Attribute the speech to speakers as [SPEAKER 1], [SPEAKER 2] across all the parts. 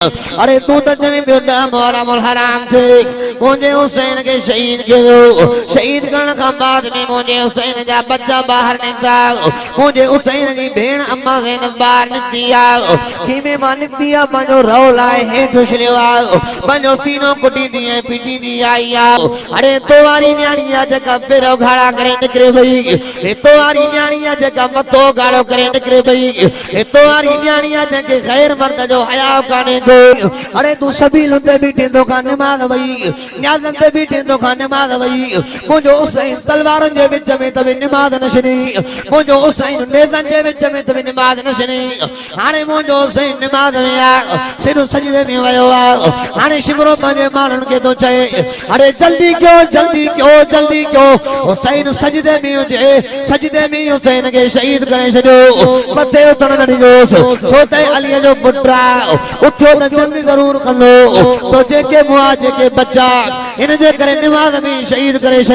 [SPEAKER 1] अरे तू तो जमी बेटा मोहरम हराम थे मुझे हुसैन के शहीद करो शहीद करने का बाद में मुझे हुसैन जा बच्चा बाहर निकला मुझे हुसैन जी भेड़ अम्मा ज़ैनब बाहर निकलिया खीमे मां निकलिया पंजो रो लाए है ठुशलिया पंजो सीनो कुटी दिए पीटी दी आईया अरे तो वाली न्याणिया जका पेरो घाड़ा करे निकरे भई ए तो वाली न्याणिया जका मतो गाड़ो करे निकरे भई ए तो वाली न्याणिया जके गैर मर्द जो हया काने अरे तू सभी लुंदे बीठे तो का नमाज वई न्याज़न ते बीठे तो का नमाज वई मुझो हुसैन तलवारन जे विच में तबे नमाज नशनी मुझो हुसैन नेज़न जे विच में तबे नमाज नशनी हाने मुझो हुसैन नमाज में आ सिर सजदे में वयो आ हाने शिमरो पंजे मानन के तो चए अरे जल्दी क्यों हुसैन सजदे में हुसैन के शहीद करे छो मथे उतन न दिजोस सोते अली जो पुत्रा उठो न जंग जरूर कंदो तो जेके मुआ जेके बच्चा इन जे करे नमाज में शहीद करे छो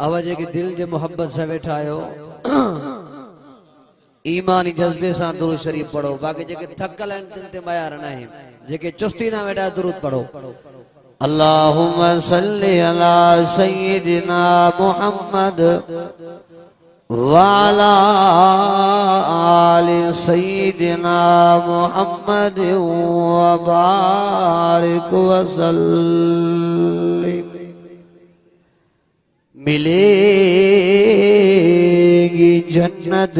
[SPEAKER 2] आवाज़ के दिल जे मोहब्बत से वेठा आयो ईमानी जज्बे से दुरूद शरीफ पढ़ो बाकी जेके थकल हैं तिन ते माया रहना है जेके चुस्ती ना वेठा दुरूद पढ़ो अल्लाहुम्मा सल्ली अला सय्यिदिना मुहम्मद वाला आलि सय्यिदिना मुहम्मद व बारिक वसल्लिम मिलेगी जन्नत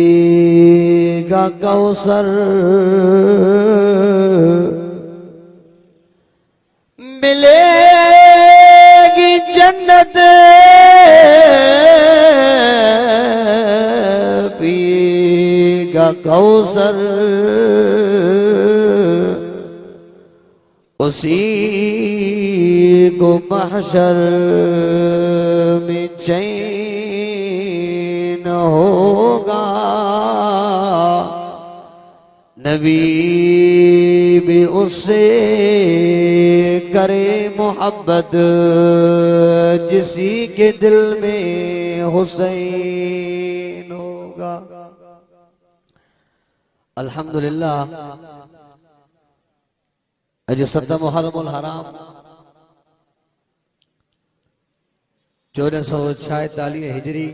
[SPEAKER 2] पिएगा कौसर मिलेगी जन्नत का कौसर उसी को महशर में चैन होगा। नबी भी उससे करे मोहब्बत जिसी के दिल में हुसैन होगा। अल्हम्दुलिल्लाह अज 7 मुहर्रमुल हराम 1446 हिजरी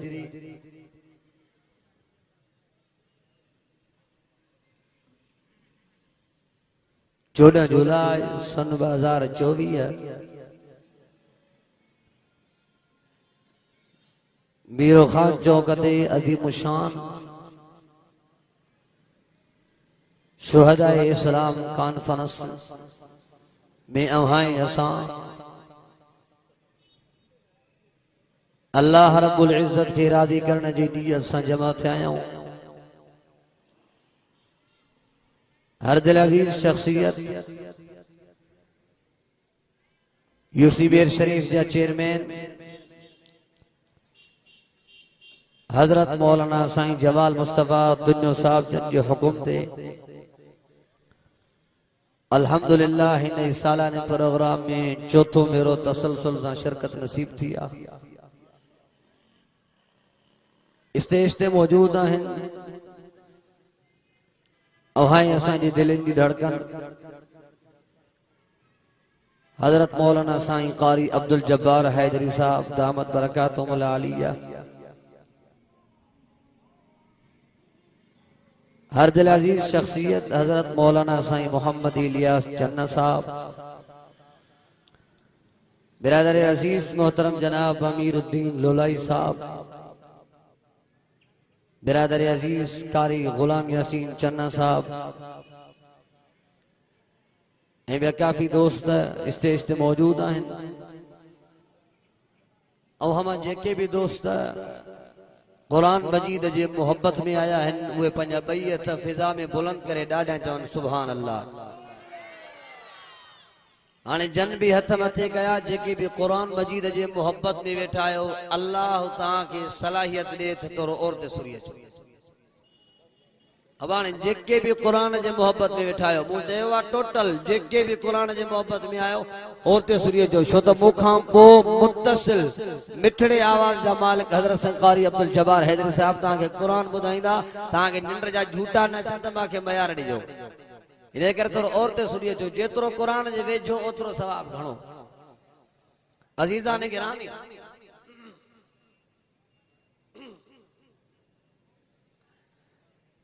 [SPEAKER 2] 14 जुलाई सन 2024 मीरो खान चौकते अजीम शान शुहदाए इस्लाम कॉन्फ्रेंस में अवहाई असां अल्लाह रब्बुल इज्जत के राजी करने जी नीयत सां जमा थिया आहियूं। हर दिल अजीज शख्सियत यूसी बेर शरीफ जा चेयरमैन हजरत मौलाना साईं जमाल मुस्तफा दुन्यो साहब जन जे हुकुम ते अल्हम्दुलिल्लाह हिन सालाने प्रोग्राम में चौथो मेरो तसलसल सां शिरकत नसीब थी आ। स्टेज ते मौजूद आहिनि अहाई असांजी दिलनि जी धड़कन हजरत मौलाना साईं कारी अब्दुल जब्बार हैदरी साहब दामत बरकातुहुल आलिया। हर दिल अजीज शख्सियत हजरत मौलाना साईं मोहम्मद इलियास चन्ना साहब। बिरादर अजीज मोहतरम जनाब अमीरुद्दीन लोलाई साहब। बिरादर अजीज कारी गुलाम यासीन चन्ना साहब। काफी दोस्त स्टेज ते मौजूद आहिनि और हम जेके भी दोस्त कुरान मजीद जे मोहब्बत में आया है वे पंजा बई हथ फिजा में बुलंद करे डाढा चवन सुभान अल्लाह। हाने जन भी हथ मथे कया जेके भी कुरान मजीद जे मोहब्बत में वेठा आयो अल्लाह तां के सलाहियत दे तोर और ते सुरिय अब हाने जेके भी कुरान जे मोहब्बत में वेठा आयो मु चयो टोटल जेके भी कुरान जे मोहब्बत में आयो और ते सुरिय जो छो तो मुखां पो मुत्तसिल मिठड़े आवाज दा मालिक हजरत संकारी अब्दुल जब्बार हैदरी साहब ता के कुरान बुधाइंदा ता के निंड जा झूठा न चंद मा के मयार दिजो इने कर तो और ते सुरिय जो जेतरो कुरान जे वेझो ओतरो सवाब घणो। अजीजा ने गिरामी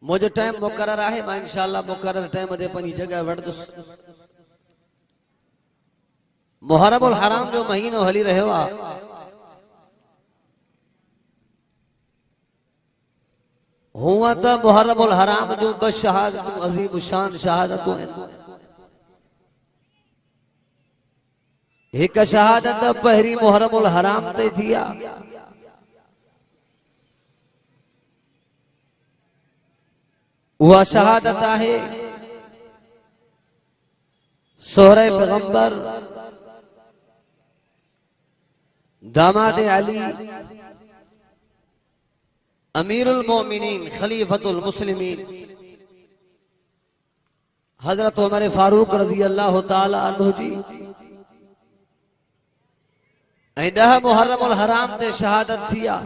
[SPEAKER 2] मुझे टाइम मुकर्रर है मैं इंशाअल्लाह मुकर्रर टाइम दे पंजी जगह वड़दुस। मुहर्रमुल हराम जो महीनो हली रहो आ हुआ त मुहर्रमुल हराम जो बस शहादत अजीम शान शहादत एक शहादत पहरी मुहर्रमुल हराम ते थिया वह शहादत है सोहरे पैगंबर दामाद अली अमीरुल मोमिनीन खलीफतुल मुस्लिमीन हजरत उमर फारूक रजी अल्लाह ताला अन्हु जी 10 मुहर्रमुल हराम ते शहादत थिया।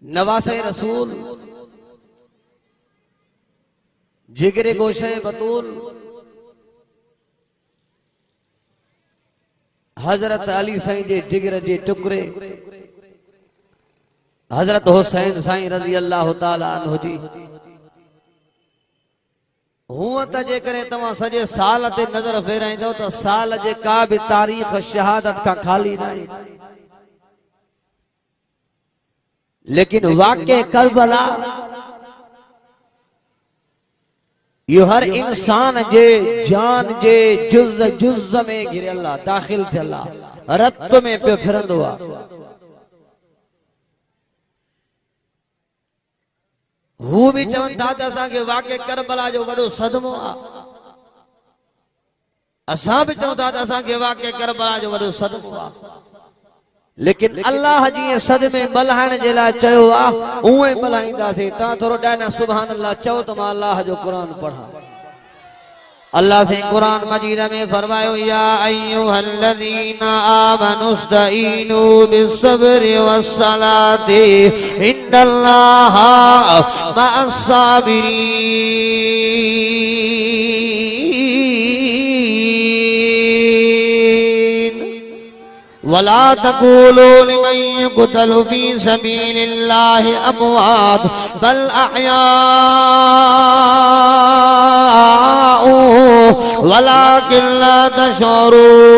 [SPEAKER 2] नवासे रसूल जिगरे गोशे बतूल हजरत अली साईं जे जिगर जे टुकड़े हजरत हुसैन साईं रजी अल्लाह ताला अन्हु जी हुआ त जे करे तवा सजे साल ते नजर फेराइंदो त साल जे का भी तारीख शहादत का खाली नहीं। लेकिन वाक़े करबला यो हर इंसान जे जान जे जुज़ में घिरयल्ला दाखिल थियल्ला रत में पे फिरंदो आ।
[SPEAKER 3] 14 जुलाई सन 2024 मीरो खान चौक ते अजीम शान शुहदाए इस्लाम कॉन्फ्रेंस में अवहाई असां अल्लाह रब्बुल इज्जत के राजी करने जी नीयत सां जमा थिया आहियूं। हर दिल अजीज शख्सियत हजरत मौलाना साईं मोहम्मद इलियास चन्ना साहब। बिरादर अजीज कारी गुलाम यासीन चन्ना साहब।
[SPEAKER 2] हू भी चवन था त असांखे वाक़ई करबला जो वॾो सदमो आहे असां बि चऊं था त असांखे वाक़ई करबला जो वॾो सदमो आहे लेकिन अल्लाह जी सदमे बलहाइण जे लाइ चयो आहे उहे बलहाईंदासीं तव्हां थोरो ॾाढा सुभान अल्लाह चओ त मां अल्लाह जो क़ुरान पढ़ां अल्लाह से कुरान मजीद में फरमायो या अय्युहल्लज़ीना आमनुस्तईनु बिस्सब्रि वस्सलाति इन्नल्लाहा मअस्साबिरीन वला तक़ूलू लिमन युक़तलु फी सबीलिल्लाहि अमवात बल अहयाउ वलाकिन ला तशऊरून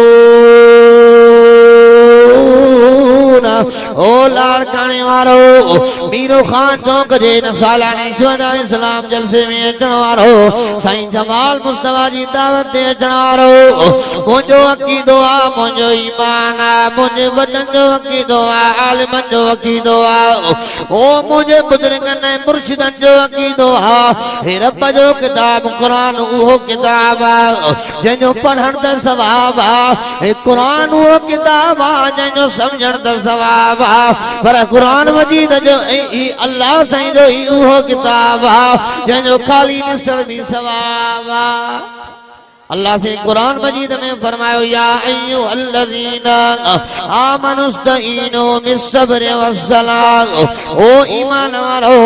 [SPEAKER 2] ओ लाड़काने वारो मीरो खान चौक जे सालाने शुहदा इस्लाम जलसे में अचण वारो साईं जमाल मुस्तफा जी दावत ते अचण वारो मुंहिंजो अक़ीदो आहे मुंहिंजो ईमान आहे मुझे वतन जो अक़ीदो आहे आलिमन जो अक़ीदो आहे ओ मुझे बुजुर्गन ऐं मुर्शिदन जो अक़ीदो आहे हे रब जो किताब क़ुरान उहो किताब आहे जंहिंजो पढ़ण त सवाब आहे हे क़ुरान उहो किताब आहे जंहिंजो सम्झण त सवाब आहे पर क़ुरान मजीद जो ई अल्लाह साईं जो ई उहो किताब आहे जंहिंजो ख़ाली ॾिसण बि सवाब आहे अल्लाह से कुरान मजीद में फरमायो या अय्युहल्लज़ीना आमनुस्तईनु बिस्सब्रि वस्सलात ओ ईमान वारो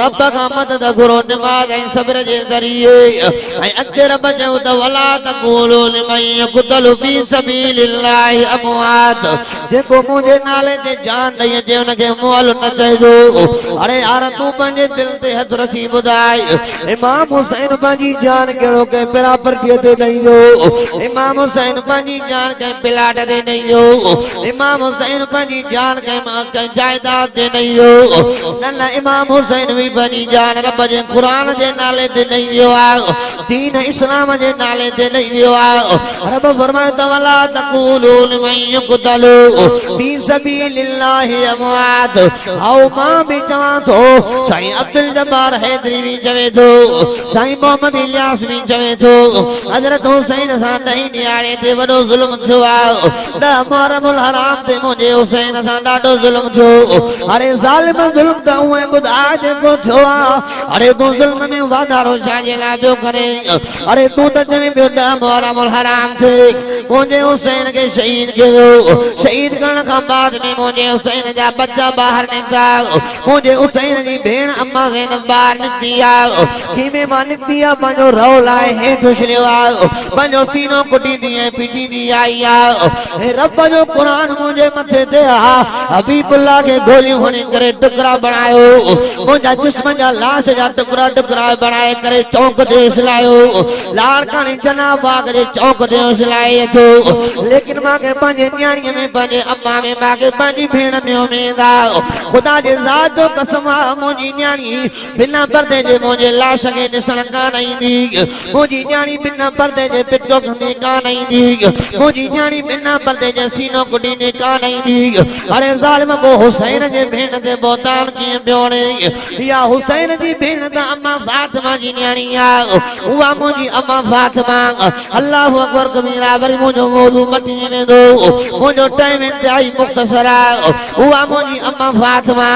[SPEAKER 2] रब का मदद घुरो नमाज ऐं सब्र जे ज़रिए ऐं अॻिते रब चयो त वला तक़ूलू लिमन युक़तलु फी सबीलिल्लाहि अमवात जेको मुंहिंजे नाले ते जान ॾेई अचे उनखे मुअल न चइजो अरे यार तूं पंहिंजे दिल ते हथ रखी ॿुधाए इमाम हुसैन पंहिंजी जान कहिड़ो कंहिं प्रॉपर्टीअ ते इमाम हुसैन पंहिंजी जान कंहिं प्लाट ते ॾेई वियो इमाम हुसैन पंहिंजी जान कंहिं जायदाद ते ॾेई वियो न न इमाम हुसैन बि पंहिंजी जान रब जे क़ुरान जे नाले ते ॾेई वियो आहे दीन इस्लाम जे नाले ते ॾेई वियो आहे रब फरमायो त वला तक़ूलू लिमन युक़तलु फी सबीलिल्लाहि अमवात आओ मां बि चवां थो साईं अब्दुल जब्बार हैदरी बि चवे थो साईं मोहम्मद इलियास बि चवे थो हज़रत हुसैन सां ॾहीं न्याणे ते वॾो ज़ुल्म थियो आहे त मुहर्रमुल हराम ते मुंहिंजे हुसैन सां ॾाढो ज़ुल्म थियो अरे ज़ालिम ज़ुल्म त उहे ॿुधाए जेको थियो आहे अरे तूं ज़ुल्म में वाधारो छा जे लाइ पियो करे अरे तूं त चवे पियो त मुहर्रमुल हराम थे मुंहिंजे हुसैन खे शहीद कयो शहीद करण खां बाद में मुंहिंजे हुसैन जा बच्चा ॿाहिरि निकिता मुंहिंजे हुसैन जी भेण अम्मा ज़ैनब ॿाहिरि निकिती आहे खीमे मां निकिती आहे पंहिंजो रओ लाइ हेठि उछलियो आहे पंहिंजो सीनो कुटींदी ऐं पीटींदी आई आहे हे रब जो क़ुरान मुंहिंजे मथे ते आहे हबीबुल्लाह खे गोलियूं हणी करे टुकड़ा बणायो मुंहिंजा जिस्म जा लाश जा टुकड़ा टुकड़ा बणाए करे चौक ते उछलायो लाड़काणी जनाब बाग जे चौक ते उछलाए अचो लेकिन मूंखे पंहिंजे न्याणीअ में पंहिंजे अम्मा में मूंखे पंहिंजी भेण में उमेद आहे ख़ुदा जे ज़ात जो कसम आहे मुंहिंजी न्याणी बिना पर्दे जे मुंहिंजे लाश खे ॾिसण कान ईंदी मुंहिंजी न्याणी बिना पर्दे जे पिटो खणी कान ईंदी मुंहिंजी न्याणी बिना पर्दे जे सीनो कुटींदी कान ईंदी अरे ज़ालिम को हुसैन जे भेण ते बोतान कीअं पियो हणे या हुसैन जी भेण त अम्मा फातिमा जी न्याणी आहे उहा मुंहिंजी अम्मा फातिमा अल्लाहु अकबर कबीरा वरी मुंहिंजो मौजू मटी वेंदो मुंहिंजो टाइम इंतहाई मुख़्तसर आहे उहा मुंहिंजी अम्मा फातिमा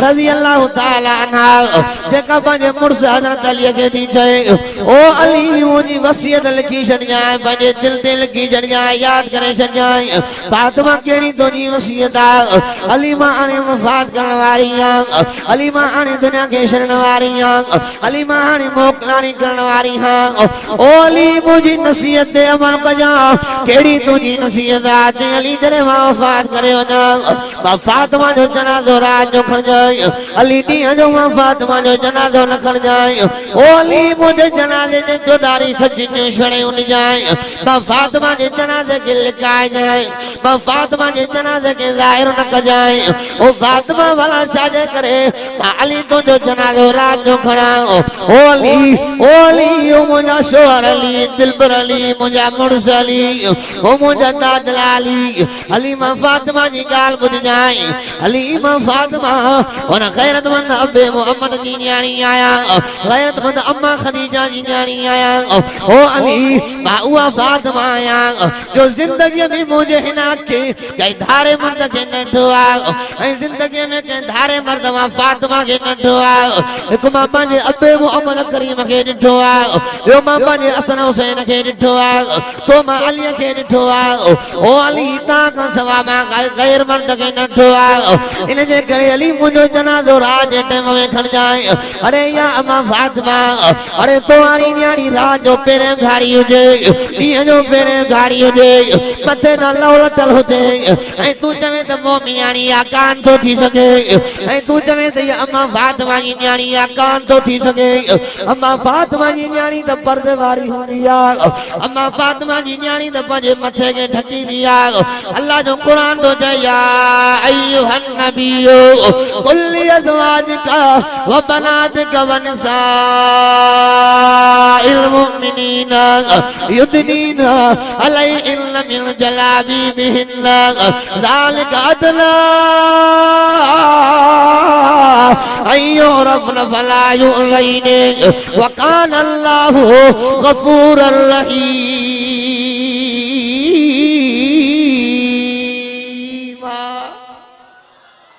[SPEAKER 2] रज़ी अल्लाह ताला अन्हा जेका पंहिंजे मुड़ुस हज़रत अलीअ खे थी चए ओ अली मुंहिंजी वसियत लिखी छॾिजांइ पंहिंजे दिल ते लिखी छॾिजांइ यादि करे छॾिजांइ फातिमा कहिड़ी तुंहिंजी वसियत आहे अली मां हाणे वफ़ात करण वारी आहियां अली मां हाणे दुनिया खे छॾण वारी आहियां अली मां हाणे मोकिलाणी करण वारी आहियां ओ अली मुंहिंजी नसीहत ते अमल कजां कहिड़ी तुंहिंजी नसीहत आहे चई अली जॾहिं मां वफ़ात करे वञा मां फातिमा जो जनाज़ो रात जो खणजांइ अली ॾींहं जो मां फातिमा जो जनाज़ो न खणजांइ ओ अली मुंहिंजे जनाज़े ते चौधारी खची
[SPEAKER 1] छड़े उन जाए मां फातिमा जे जनाज़े के लिकाए जाए मां फातिमा जे जनाज़े के ज़ाहिर न कजाए ओ फातिमा वाला साजे करे मां अली तो जो जनाज़ो रात जो खड़ा ओ अली ओ मुझा शोहर अली दिलबर अली मुझा मुर्स अली ओ मुझा ताजल अली मां फातिमा जी गाल बुझ जाए अली मां फातिमा और गैरतमंद अब्बे मोहम्मद जी न्याणी आया गैरतमंद अम्मा खदीजा जी न्याणी आया ओ अली मां उआ फातिमा आया जो जिंदगी में मुझे हिना के कई धारे मर्द के नठो आ जिंदगी में के धारे मर्द मां फातिमा के नठो आ एक मां पंजे अब्बे मोहम्मद करीम के नठो आ यो मां पंजे हसन हुसैन के नठो आ तो मां अली के नठो आ ओ अली ता का सवा मां गैर मर्द के नठो आ इन जे करे अली मुझो जनाज़ो रात जे टाइम में खण जाए अरे या अम्मा फातिमा अरे तोवारी न्याणी रात जो पेरे घाड़ी हुजे ॾींहं जो पेरे घाड़ी हुजे मथे न लवलटल हुजे ऐं तू चवे त मोमी न्याणी या कान थो थी सघे ऐं तू चवे त अम्मा फातिमा जी न्याणी या कान थो थी सघे अम्मा फातिमा जी न्याणी त पर्दे वारी हूंदी आहे अम्मा फातिमा जी न्याणी त पंहिंजे मथे खे ढकींदी आहे अल्लाह जो क़ुरान तो चए या अय्युहन नबियो कुल लिअज़वाजिका व बनातिका व निसाइल मुमिनीना युदनीना अलैहिन्ना मिन जलाबिबिहिन्ना ज़ालिका अदना अन युरफ़्न फला युज़ैन व काना अल्लाहु गफ़ूरर रहीम।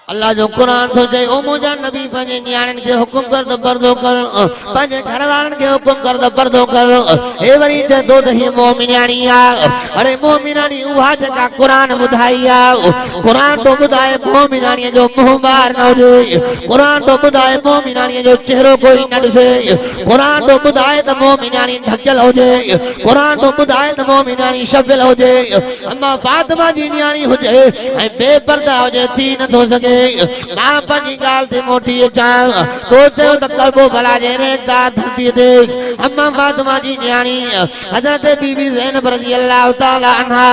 [SPEAKER 1] अल्लाह जो कुरान तो चए ओ मुझा नबी पंहिंजे न्याणियुनि खे हुकुम कर त पर्दो कर पंहिंजे घर वारनि खे हुकुम कर त पर्दो कर हे वरी चए तो त हीअ मोमिनाणी आहे अरे मोमिनाणी उहा जेका कुरान ॿुधाई आहे कुरान तो ॿुधाए मोमिनाणीअ जो मुंहुं ॿाहिरि न हुजे कुरान तो ॿुधाए मोमिनाणीअ जो चेहरो कोई न ॾिसे कुरान तो ॿुधाए त मोमिनाणी ढकियल हुजे कुरान तो ॿुधाए त मोमिनाणी शबियल हुजे अम्मा फातिमा जी न्याणी हुजे ऐं बेपर्दा हुजे थी नथो सघे मां पंहिंजी ॻाल्हि ते मोटी अचां तो चयो त करबो भला जे रेखदार धरतीअ ते अम्मा फातिमा जी न्याणी हज़रत बीबी ज़ैनब रज़ी अल्लाह ताला अन्हा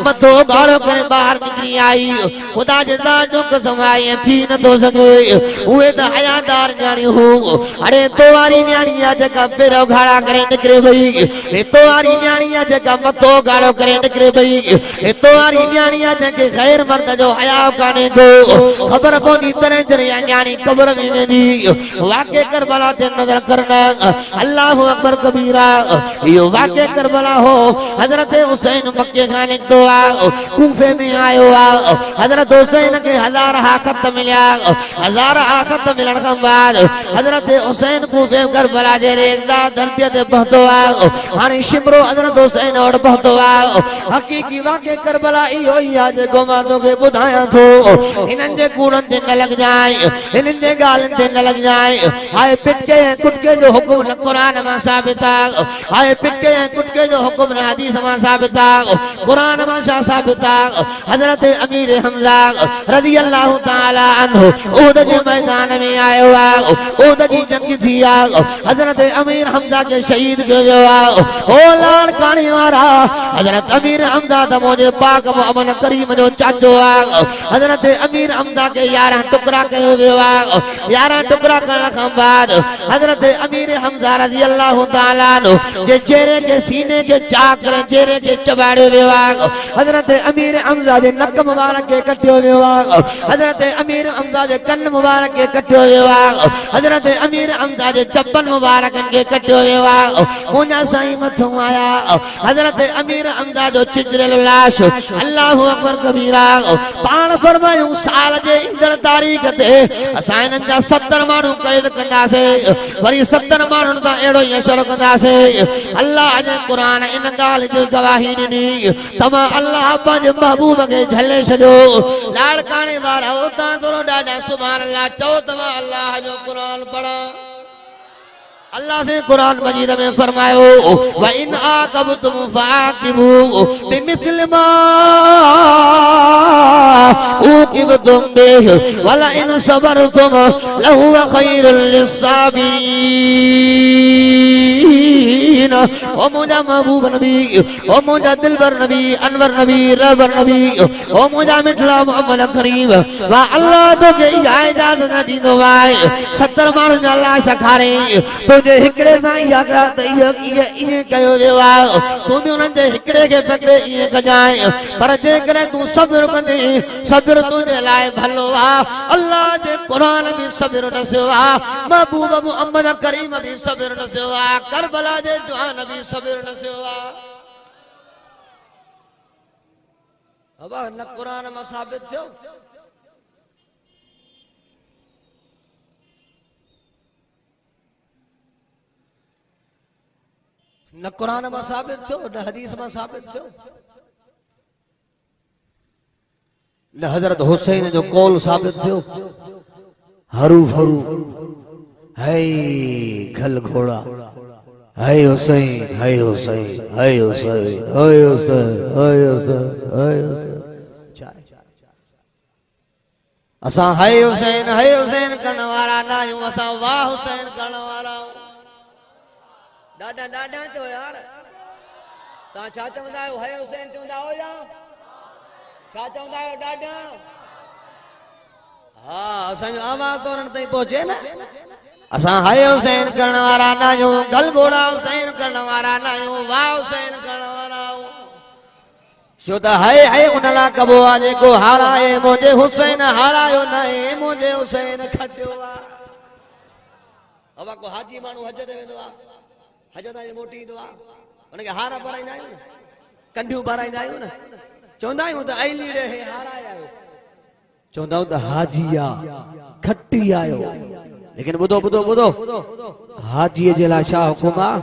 [SPEAKER 1] मथो गाढ़ो करे ॿाहिरि निकिरी आई ख़ुदा जे ज़ात जो कसम आहे थी नथो सघे उहे त हयादार न्याणी हो अरे तो वारी न्याणी आहे जेका पेरो घाड़ा करे निकिरे पई तो वारी न्याणी आहे जेका मथो गाढ़ो करे निकिरे पई तो वारी न्याणी आहे जंहिंखे ग़ैर मर्द जो हया कान्हे को खबर पवंदी तरह तरह न्याणी कब्र में वेंदी वाक़े करबला ते नज़र करना अल्लाह अकबर कबीरा यो वाक़े करबला हो हज़रत हुसैन मक्के खां निकितो आहे कूफे में आयो आहे हज़रत हुसैन खे हज़ार खत मिलिया हज़ार खत मिलण खां बाद हज़रत हुसैन कूफे करबला जे रेज़दार धरतीअ ते पहुतो आहे हाणे शिमरो हज़रत हुसैन वटि पहुतो आहे हक़ीक़ी वाक़े करबला इहो ई आहे जेको मां तोखे ॿुधायां थो इन्हनि जे कूड़नि ते न लॻ जाए इन्हनि जे ॻाल्हियुनि ते न लॻ जाए हाय पिटके ऐं कुटके जो हुकुम न क़ुरान मां साबित आहे हाय पिटके ऐं कुटके जो हुकुम न हदीस मां साबित आहे क़ुरान मां छा साबित आहे हज़रत अमीर हमज़ा रज़ी अल्लाह ताला अन्हु उहद जे मैदान में आयो आहे उहद जी जंग थी आहे हज़रत अमीर हमज़ा खे शहीद कयो वियो आहे ओ लाड़ काणी वारा हज़रत अमीर हमज़ा त मुंहिंजे पाक मोहम्मद करीम जो चाचो आहे हज़रत अमीर हमज़ा के 11 टुकड़ा कयो वियो आहे 11 टुकड़ा करण खां बाद हज़रत अमीर हमज़ा रज़ी अल्लाह ताला अन्हु जे चेहरे के सीने के चाक करे चेहरे के चबाड़ियो वियो आहे हज़रत अमीर हमज़ा जे नक मुबारक के कटियो वियो आहे हज़रत अमीर हमज़ा जे कन मुबारक के कटियो वियो आहे हज़रत अमीर हमज़ा जे चप्पल मुबारक के कटियो वियो आहे मुंहिंजा साईं मथों आया हज़रत अमीर हमज़ा जो चिजरियल लाश अल्लाह अकबर कबीरा पाण फरमायूं साल जे ईंदड़ तारीख़ ते असां इन्हनि जा 70 माण्हू क़ैद कंदासीं वरी 70 माण्हुनि सां अहिड़ो ई असर कंदासीं अल्लाह जे क़ुरान इन ॻाल्हि जी गवाही ॾिनी तव्हां अल्लाह पंहिंजे महबूब खे झले छॾियो लाड़काणे वारा उतां थोरो ॾाढा सुभाणे अल्लाह चओ तव्हां अल्लाह जो क़ुरान पढ़ो अल्लाह से कुरान मजीद में फरमायो व इन आकबतुम फाकिबू बिमिस्ल मा उकिबतुम बिह वला इन सबरतुम लहु खैरुल लिस्साबिरीन नबीन ओ मुझा महबूब नबी ओ मुझा दिलबर नबी अनवर नबी रहबर नबी ओ मुझा मिठड़ा मोहम्मद करीम वाह अल्लाह तो के इजाजत न दींदो वाए 70 माण्हुनि जा लाश खारे तुंहिंजे हिकिड़े सां इहा ॻाल्हि त ईअं कयो वियो आहे तूं बि उन्हनि जे हिकिड़े खे पकिड़े ईअं कजांइ पर जेकॾहिं तूं सब्र कंदे सब्र तुंहिंजे लाइ भलो आहे अल्लाह जे क़ुर में सब्र ॾसियो आहे महबूब मुहम्मद करीम भी सब्र ॾसियो आहे करबला जे जवान भी सब्र ॾसियो आहे अब न क़ुर में साबित थियो न कुरान में साबित थियो न हदीस में साबित थियो न हजरत हुसैन जो कौल साबित थियो हरू फरू है घल घोड़ा है हुसैन है हुसैन है हुसैन है हुसैन है हुसैन है हुसैन असा है हुसैन करण वारा ना आहियूं असा वाह हुसैन करण वारा डाडा डाडा चो यार ता छा चवंदा आहियो है हुसैन चवंदा हो या छा चवंदा आहियो डाडा हा असांजो आवाज़ तो उन्हनि ताईं पहुचे न असां है हुसैन करण वारा न आहियूं गल घोड़ा हुसैन करण वारा न आहियूं वाह हुसैन करण वारा आहियूं छो त है उन लाइ कबो आहे जेको हाराए मुंहिंजे हुसैन हारायो न आहे मुंहिंजे हुसैन खटियो आहे अब को हाजी माण्हू हज ते वेंदो आहे हज ताईं मोटी ईंदो आहे उनखे हार पाराईंदा आहियूं न कंडियूं पाराईंदा आहियूं न चवंदा आहियूं त अलीड़े हे हाराए आयो चवंदा आहियूं त हाजी आहे खटी आयो लेकिन ॿुधो ॿुधो ॿुधो हाजीअ जे लाइ छा हुकुम आहे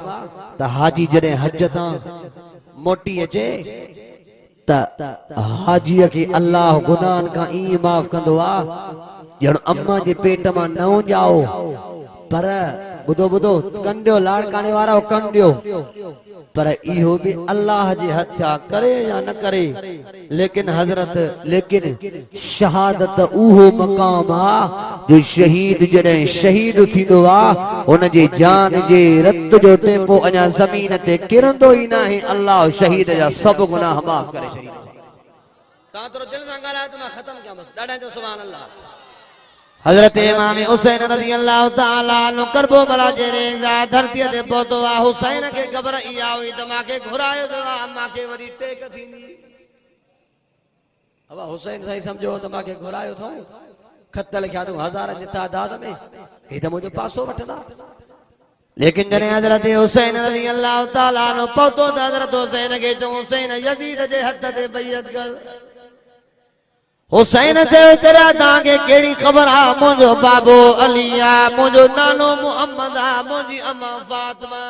[SPEAKER 1] त हाजी जॾहिं हज तां मोटी अचे त हाजीअ खे अल्लाह गुनाहनि खां ईअं माफ़ कंदो आहे ॼण अम्मा जे पेट मां न ॼाओ पर ॿुधो ॿुधो कंडियो लाड़काने वारा कंडियो पर इहो भी अल्लाह जे हथ आहे करे या न करे लेकिन हजरत लेकिन शहादत उहो मक़ाम आहे जो शहीद जॾहिं शहीद थींदो आहे उन जे जान जे रत जो टेपो अञा ज़मीन ते किरंदो ई न आहे अल्लाह शहीद जा सभु गुनाह माफ़ करे छॾींदो तव्हां थोरो दिलि सां ॻाल्हायो त मां ख़तमु कयां बसि ॾाढा जो सुभान अल्लाह हजरत इमाम हुसैन रज़ी अल्लाह ताला अन्हु करबला जे रेज़ा धरतीअ ते पहुतो आहे हुसैन खे ख़बर इहा हुई त मांखे घुरायो वियो आहे मांखे वरी टेक थींदी अब हुसैन साईं सम्झो त मांखे घुरायो अथऊं खत लिखिया अथऊं हज़ारनि जी तादाद में हे त मुंहिंजो पासो वठंदा लेकिन जॾहिं हजरत हुसैन रज़ी अल्लाह ताला अन्हु पहुतो त हजरत हुसैन खे चऊं हुसैन यज़ीद जे हथ ते बैयत कर हुसैन चयो तेरा तव्हांखे कहिड़ी ख़बर आहे मुंहिंजो बाबो अली आहे मुंहिंजो नानो मुहम्मद आहे मुंहिंजी अम्मा फातिमा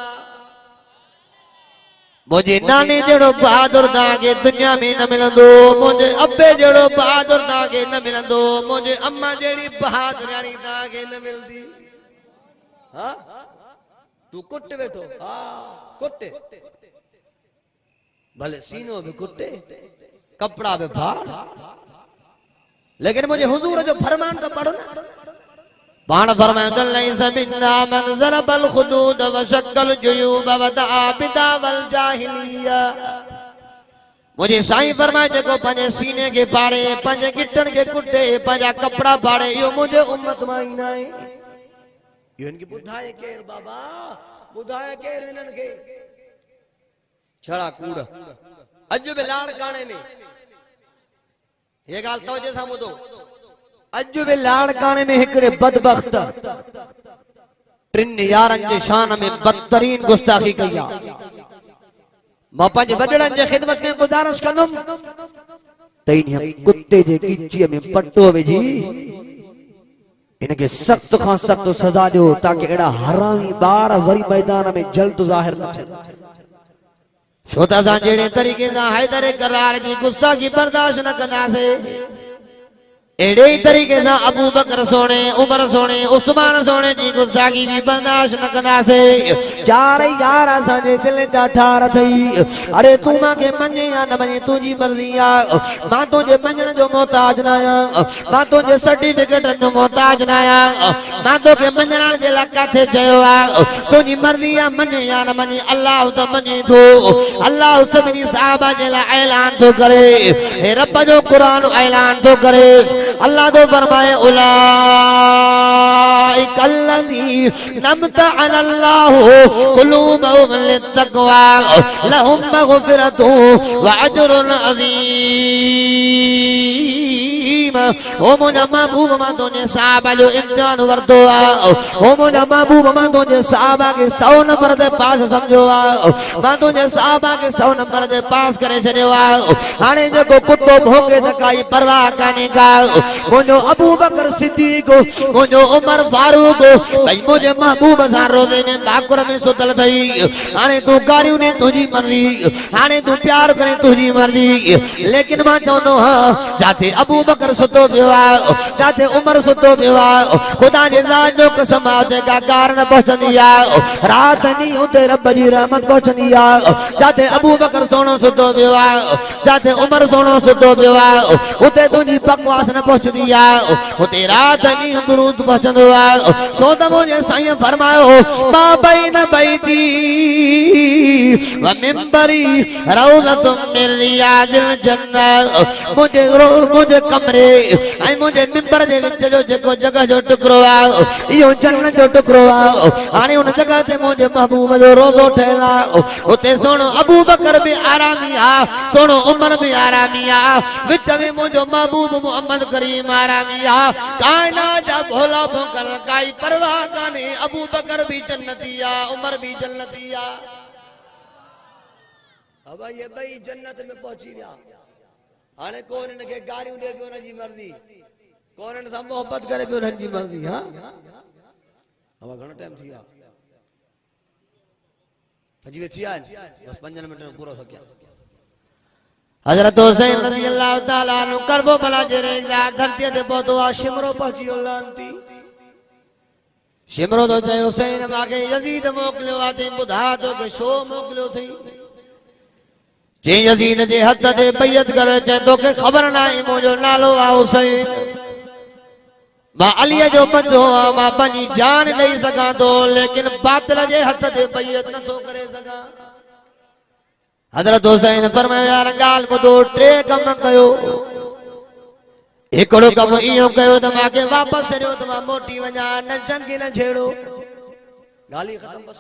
[SPEAKER 1] मुंहिंजे नाने जहिड़ो बहादुर तव्हांखे दुनिया में न मिलंदो मुंहिंजे अबे जहिड़ो बहादुर तव्हांखे न मिलंदो मुंहिंजे अम्मा जहिड़ी बहादुराणी तव्हांखे न मिलंदी हा तू कुट वेठो हा कुट भले सीनो भी कुटे कपड़ा भी फाड़ लेकिन मुझे हुजूर जो फरमान तो पढ़ो ना बाण फरमाया लैस मिन्ना मन ज़रबल खुदूद व शक्कल जुयूब व दआ बिदावल जाहिलिया मुझे साईं फरमाए जेको पंहिंजे सीने के फाड़े पंहिंजे गिटन के कुटे पंहिंजा कपड़ा फाड़े इहो मुंहिंजे उम्मत मां ई न आहे इहो इनके ॿुधाए केर बाबा ॿुधाए केर इन्हनि खे छड़ा कूड़ अॼु बि लाड़काणे में ये गाल तवजे सां ॿुधो अॼु बि लाड़काणे में हिकिड़े बदबख्त टिन यारनि जे शान में बदतरीन गुस्ताखी कई आहे मां पंहिंजे वॾड़नि जे ख़िदमत में गुज़ारिश कंदुमि त इन कुत्ते जे कीचीअ में पटो विझी इनके सख्त खां सख्त सज़ा ॾियो ताकि अहिड़ा हरामी ॿार वरी मैदान में जल्द ज़ाहिर न थियनि छो त असां जहिड़े तरीक़े सां हैदर करार जी गुस्ताखी बर्दाश्त न कंदासीं एड़े ही तरीके से अबू बकर सोने, उमर सोने, उस्मान सोने जी गुस्ताखी भी बर्दाश्त न कंदासे। चार यार असांजे दिल जा ठार थई। अरे तू मांखे मञे या न मञे तुंहिंजी मर्ज़ी आ। मां तुंहिंजे मञण जो मोहताज न आहियां, मां तुंहिंजे सर्टिफिकेट जो मोहताज न आहियां, मां तोखे मञण जे लाइ काथे चयो आहे। तुंहिंजी मर्ज़ी आहे, मञे या न मञे, अल्लाह त मञे थो। अल्लाह सभिनी साहबा जे लाइ ऐलान थो करे, हे रब जो क़ुरान ऐलान थो करे। अल्लाह तो फरमाए उलाइकल्लज़ीना अमतअनल्लाहु क़ुलूबहुम लित्तक़वा लहुम मग़फ़िरतुन व अज्रुन अज़ीम। ओ मुंहिंजा महबूब मां तुंहिंजे साहबा जो इम्तिहान वरितो आहे। ओ मुंहिंजा महबूब मां तुंहिंजे साहबा खे 100 नंबर ते पास सम्झो आहे। मां तुंहिंजे साहबा खे 100 नंबर ते पास करे छॾियो आहे। हाणे जेको कुत्तो भौंके त काई परवाह कान्हे का। मुंहिंजो अबू बकर सिद्दीक़, मुंहिंजो उमर फारूक भई मुंहिंजे महबूब सां रोज़े में भाकुर में सुतल अथई। हाणे तूं गारियूं ने तुंहिंजी मर्ज़ी, हाणे तूं प्यार करे तुंहिंजी मर्ज़ी। लेकिन मां चवंदो आहियां जाते अबू बकर सुतो पियो आहे, जाते उमर सुतो पियो आहे, ख़ुदा जे ज़ात जो कसम आहे जेका कार न पहुचंदी आहे रात ॾींहुं उते रब जी रहमत पहुचंदी आहे। जाते अबू बकर सोनो सुतो पियो आहे, जाते उमर सोनो सुतो पियो आहे, उते तुंहिंजी बकवास न पहुचंदी आहे, उते रात ॾींहुं दुरूद पहुचंदो आहे। छो त मुंहिंजे साईं फरमायो मां बैन बैती व मिंबरी रौज़तुम मिन रियादिल जन्नह। मुंहिंजे कमरे ऐं मुंहिंजे मिंबर जे विच जो जेको जगह जो टुकड़ो आहे इहो जन्नत जो टुकड़ो आहे। हाणे उन जगह ते मुंहिंजे महबूब जो रोज़ो ठहियल आहे। उते सोनो अबू बकर बि आरामी आहे, सोनो उमर बि आरामी आहे, विच में मुंहिंजो महबूब मोहम्मद करीम आरामी आहे। काइनात जा भोला भोंकल काई परवाह कान्हे। अबू बकर भी जन्नती आहे, उमर भी जन्नती आहे। अब ये ॿई जन्नत में पहुची विया। हाणे कोन इनखे गारियूं ॾे पियो उनजी मर्ज़ी, कोन इन सां मोहबत करे पियो उनजी मर्ज़ी। हा अब घणो टाइम थी वियो? अजी थी विया बस 5 मिनट में पूरो थी गया। हज़रत हुसैन रज़ी अल्लाह ताला अन्हु करबला जे रेज़ा धरतीअ ते पहुतो आहे। शिमरो पहुची वियो लानती। शिमरो तो चयो हुसैन मांखे यज़ीद मोकिलियो आहे, ते ॿुधा तोखे छो मोकिलियो अथई? जे यज़ीद जे हथ ते बैयत करे चए तोखे ख़बर न आहे मुंहिंजो नालो आहे हुसैन, मां अलीअ जो बंदो आहियां, मां पंहिंजी जान ॾेई सघां थो लेकिन बातिल जे हथ ते बैयत नथो करे सघां। हज़रत हुसैन फरमायो यार ॻाल्हि ॿुधो, 3 कम कयो। हिकिड़ो कम इहो कयो त मूंखे वापसि छॾियो त मां मोटी वञा, न जंगी न छेड़ो। ॻाल्हि ख़तम बस।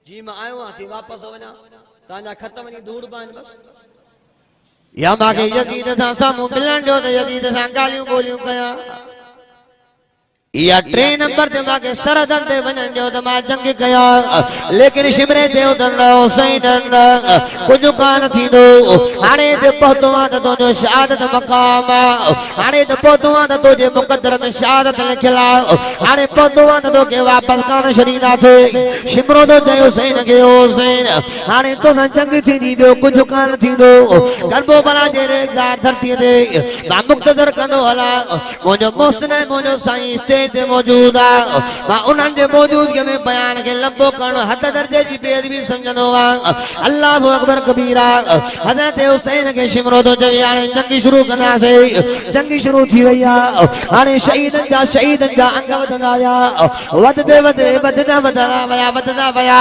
[SPEAKER 1] जी मां आयो आहियां थी वापसि वञा, तव्हांजा ख़त वञी दूर पाइनि बस। या मूंखे यज़ीद सां साम्हूं मिलण ॾियो त यज़ीद सां ॻाल्हियूं ॿोलियूं कयां। या 3 नंबर ते मूंखे सरहदनि ते वञण ॾियो त मां जंग कयां। लेकिन शिमरे ते उतरंदो हुसैन कुझु कान थींदो। हाणे ते पहुतो आहे त तुंहिंजो शहादत मक़ाम आहे, हाणे त पहुतो आहे त तुंहिंजे मुक़दर में शहादत लिखियल आहे, हाणे पहुतो आहे त तोखे वापसि कान छॾींदासीं। शिमरो तो चयो हुसैन खे हुसैन हाणे तोसां जंग थींदी, ॿियो कुझु कान थींदो। करबला जे रेज़ा धरतीअ ते मां मुक़्तदर कंदो हलां। मुंहिंजो मोहसिन मुंहिंजो साईं ते मौजूद आहे। मां उन्हनि जे मौजूदगी में बयान खे लंबो करणु हद दर्जे जी बेअदबी समझंदो आहियां। अल्लाहु अकबर कबीरा। हज़रत हुसैन खे शिमरो तो चवे हाणे जंग शुरू कंदासीं। जंग शुरू थी वई आहे। हाणे शहीदनि जा अंग वधंदा विया, वधंदे वधंदा वधंदा विया।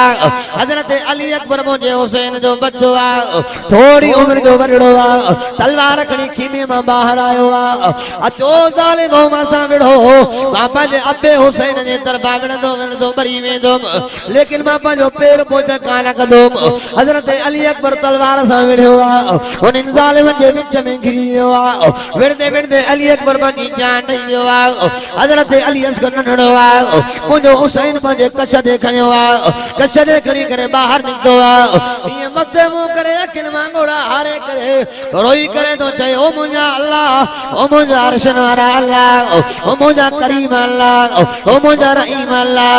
[SPEAKER 1] हज़रत अली अकबर मुंहिंजे हुसैन जो बच्चो आहे, थोरी उमिरि जो वॾड़ो आहे, तलवार खणी खीमे मां ॿाहिरि आयो आहे। अचो ज़ालिमो मां सां विढ़ो, मां पंहिंजे अबे हुसैन जे दरबार विढ़ंदो मरी वेंदुमि लेकिन मां पंहिंजो पेर पोइ कान कंदुमि। हज़रत अली अकबर तलवार सां विढ़ियो आहे, उन्हनि ज़ालिमनि जे विच में घिरी वियो आहे। विढ़ंदे विढ़ंदे अली अकबर पंहिंजी जान ॾेई वियो आहे। हज़रत अली असगर नंढड़ो आहे, मुंहिंजो हुसैन पंहिंजे कछ ते खयो आहे, कछ ते खणी करे ॿाहिरि निकितो आहे। ईअं मथे मुंहुं करे अखियुनि मां ॻोड़ा हारे करे रोई करे थो चए ओ मुंहिंजा अल्लाह, ओ मुंहिंजा अर्शन वारा अल्लाह, ओ मुंहिंजा करीम अल्लाह ओ मुंहिंजा रहीम अल्लाह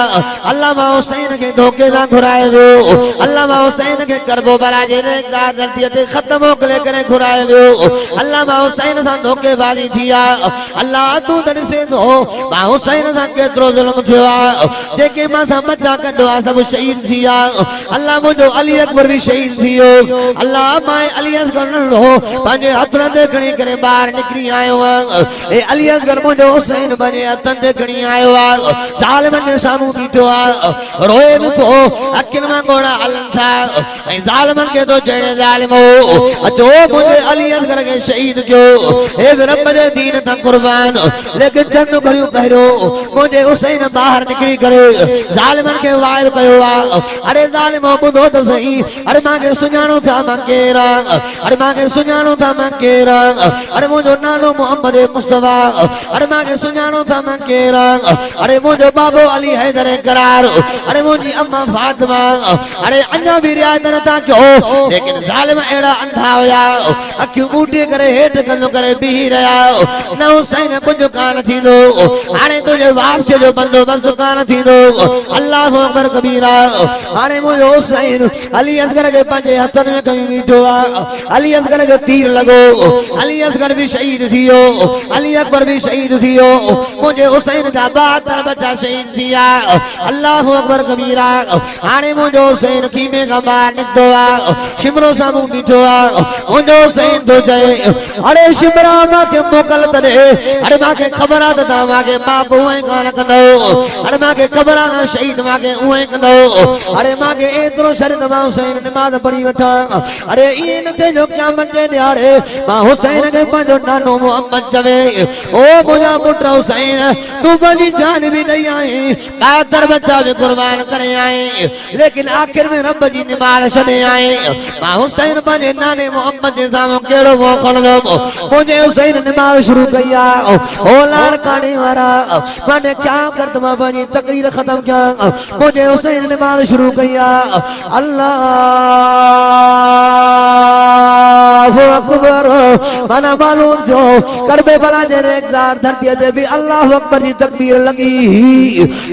[SPEAKER 1] अल्लामा हुसैन खे धोखे सां घुराए वियो अल्लामा हुसैन खे करबो बला जे रेज़दार धरतीअ ते ख़त मोकिले करे घुराए वियो अल्लामा हुसैन सां धोखेबाज़ी थी आहे अल्लाह तूं त ॾिसे थो मां हुसैन सां केतिरो ज़ुल्म थियो आहे जेके मां सां बचा कढो आहे सभु शहीद थी विया अल्लाह मुंहिंजो अली अकबर भी शहीद थी वियो अल्लाह मां अली असगर नंढो पंहिंजे हथनि ते खणी करे ॿाहिरि निकिरी आयो आहियां ए अली असगर मुंहिंजो हुसैन पंहिंजे हथनि ते खणी आयो आहे ज़ालिमनि जे साम्हूं बीठो आहे रोए बि थो अखियुनि मां ॻोढ़ा हलनि था ऐं ज़ालिमनि खे थो चए ज़ालिमो अचो मुंहिंजे अली असगर खे शहीद कयो हे रब जे दीन तां कुर्बान लेकिन चंद घड़ियूं पहिरियों मुंहिंजे हुसैन ॿाहिरि निकिरी करे ज़ालिमनि खे वाइल कयो आहे अरे ज़ालिमो ॿुधो त सही अरे मांखे सुञाणो था मां केरु आहियां अरे मांखे सुञाणो था मां केरु आहियां अरे मुंहिंजो नालो मोहम्मद मुस्तफा अरे मांखे सुञाणो था मां केरु आहियां अरे मुंहिंजो बाबो अली हैदर करार अरे मुंहिंजी अम्मा फातिमा अरे अञा बि रियायत नथा कयो लेकिन ज़ालिम अहिड़ा अंधा हुया अखियूं ॿूटे करे हेठि कंदो करे बीही रहिया न हुसैन कुझु कान थींदो हाणे तुंहिंजे वापसीअ जो बंदोबस्त कान थींदो अल्लाह अकबर कबीरा हाणे मुंहिंजो हुसैन अली असगर के पंहिंजे हथनि में खणी बीठो आहे अली असगर जो तीर लॻो अली असगर भी शहीद थी वियो अली अकबर भी शहीद थी वियो मुंहिंजे हुसैन जा 72 बच्चा शहीद थी विया अल्लाह अकबर कबीरा हाणे मुंहिंजो हुसैन कीमे खां ॿाहिरि निकितो आहे शिमरो साम्हूं बीठो आहे मुंहिंजो हुसैन थो चए अरे शिमरा मांखे मोकल त ॾे अरे मांखे ख़बर आहे त तव्हां मांखे माफ़ उहो ई कान कंदो अरे मांखे ख़बर आहे त शहीद मांखे उहो ई कंदो अरे मांखे एतिरो शर्त मां हुसैन नमाज़ पढ़ी वठां अरे ईअं न थिए जो क़यामत जे ॾियारे मां हुसैन खे पंहिंजो नानो मोहम्मद चवे ओ मुंहिंजा पुट हुसैन तूं पंहिंजी जान बि ॾेई आई 72 बच्चा भी कुर्बान करे आई लेकिन आखिर में रब जी निमाज़ छॾे आई मां हुसैन पंहिंजे नाने मोहम्मद जे साम्हूं कहिड़ो मुंहुं खणंदुमि मुंहिंजे हुसैन निमाज़ शुरू कई आहे ओ लाड़काने वारा माने क्या कर त मां पंहिंजी तकरीर ख़तम कयां मुंहिंजे हुसैन निमाज़ शुरू कई आहे अल्लाह अकबर माना मालूम जो करबे बला जे रेज़दार धरतीअ ते भी अल्लाह अकबर जी तकबीर लगी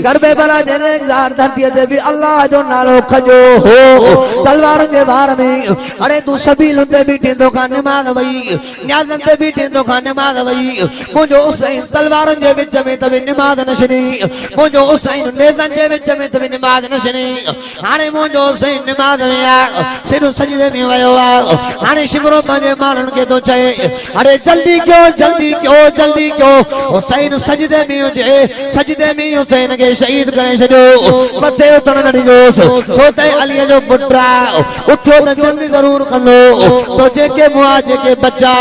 [SPEAKER 1] करबे बला जे रेज़दार धरतीअ ते भी अल्लाह जो नालो खजो हो तलवार जे वार में अरे तू सबील ते बीठे तो का नमाज वई न्याज़न ते बीठे तो का नमाज वई मुंहिंजो हुसैन तलवारनि जे विच में तबे नमाज न छॾी मुंहिंजो हुसैन नेज़न जे विच में तबे नमाज न छॾी हाणे मुंहिंजो हुसैन नमाज में आहे सिर सजदे में वियो आहे हाणे शिमरो पंहिंजे माण्हुनि खे थो चए अरे जल्दी कयो जल्दी कयो जल्दी कयो हुसैन सजदे में हुजे सजदे में हुसैन खे शहीद करे छॾियो मथे उथण न ॾिजोसि छो त अलीअ जो पुटु आहे उथियो त जंग ज़रूर कंदो तो जेके मुआ जेके बच्चा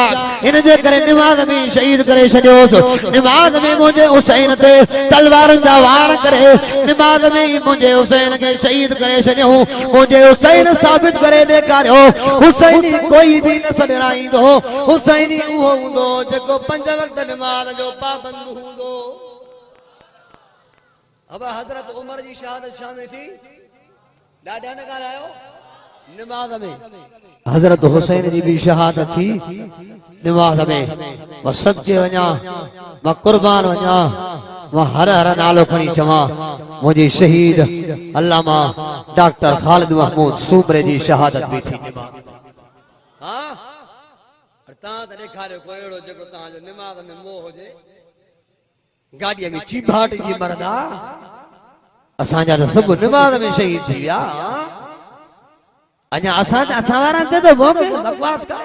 [SPEAKER 1] इन जे करे निमाज़ में शहीद करे छॾियोसि निमाज़ में मुंहिंजे हुसैन ते तलवारनि जा वार करे निमाज़ में ई मुंहिंजे हुसैन खे शहीद करे छॾियऊं मुंहिंजे हुसैन साबित करे ॾेखारियो हुसैनी कोई भी न सॾराईंदो हुसैनी उहो हूंदो जेको 5 वक्त निमाज़ जो पाबंद हूंदो अब हज़रत उमर जी शहादत शामिल थी ॾाढा न ॻाल्हायो निमाज़ में हज़रत हुसैन जी भी शहादत थी निमाज़ में मां सदके वञा मां कुर्बान वञा मां हर हर नालो खणी चवां मुंहिंजी शहीद अल्लामा डॉक्टर ख़ालिद महमूद सूमरे जी शहादत भी थी हां तव्हां त ॾेखारियो कोई अहिड़ो जेको तव्हांजो निमाज़ में मोह हुजे गाॾीअ में चीभाट जी मरदा असांजा त सभु निमाज़ में शहीद थी विया अञा असां वारनि ते त बकवास कर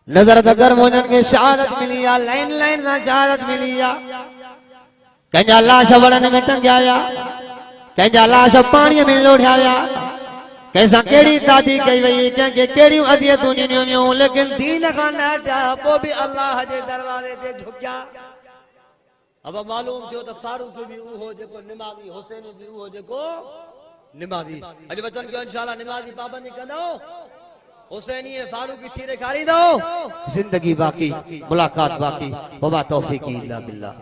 [SPEAKER 1] नज़र त कर मुंहिंजनि खे शहादत मिली आहे लाइन लाइन सां शहादत मिली आहे कंहिंजा लाश वड़नि में टंगिया विया कंहिंजा लाश पाणीअ में लोढ़िया विया कंहिंसां कहिड़ी दादी कई वई कंहिंखे कहिड़ियूं अदियतूं ॾिनियूं वियूं लेकिन दीन खां न हटिया पोइ बि अल्लाह जे दरवाज़े ते झुकिया अब मालूम थियो त फारूक भी उहो जेको निमाज़ी हुसैन भी उहो जेको निमाज़ी अॼु वचन कयो इंशाअल्लाह निमाज़ी पाबंदी कंदो हुसैनी फारूकी थी ॾेखारींदो जिंदगी बाक़ी मुलाकात बाक़ी वमा तौफीक़ी इल्ला बिल्लाह।